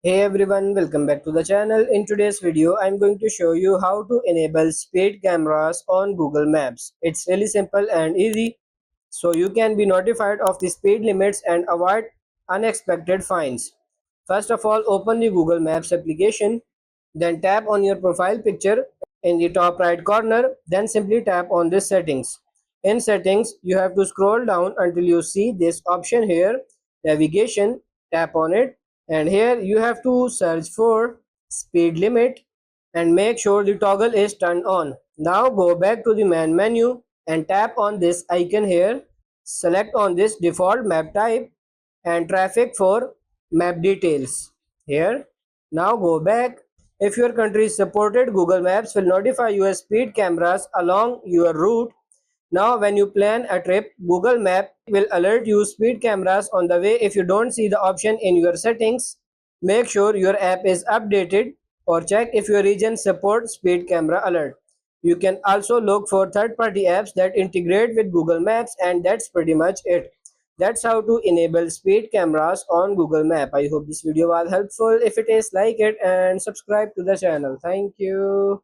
Hey everyone, welcome back to the channel. In today's video, I'm going to show you how to enable speed cameras on Google Maps. It's really simple and easy, so you can be notified of the speed limits and avoid unexpected fines. First of all, open the Google Maps application, then tap on your profile picture in the top right corner, then simply tap on this settings. In settings, you have to scroll down until you see this option here, navigation, tap on it, and here you have to search for speed limit and make sure the toggle is turned on. Now go back to the main menu and tap on this icon here. Select on this default map type and traffic for map details here. Now go back. If your country is supported, Google Maps will notify you speed cameras along your route. Now when you plan a trip, Google Map will alert you speed cameras on the way. If you don't see the option in your settings, make sure your app is updated or check if your region supports speed camera alert. You can also look for third-party apps that integrate with Google Maps, and that's pretty much it. That's how to enable speed cameras on Google Map. I hope this video was helpful. If it is, like it and subscribe to the channel. Thank you.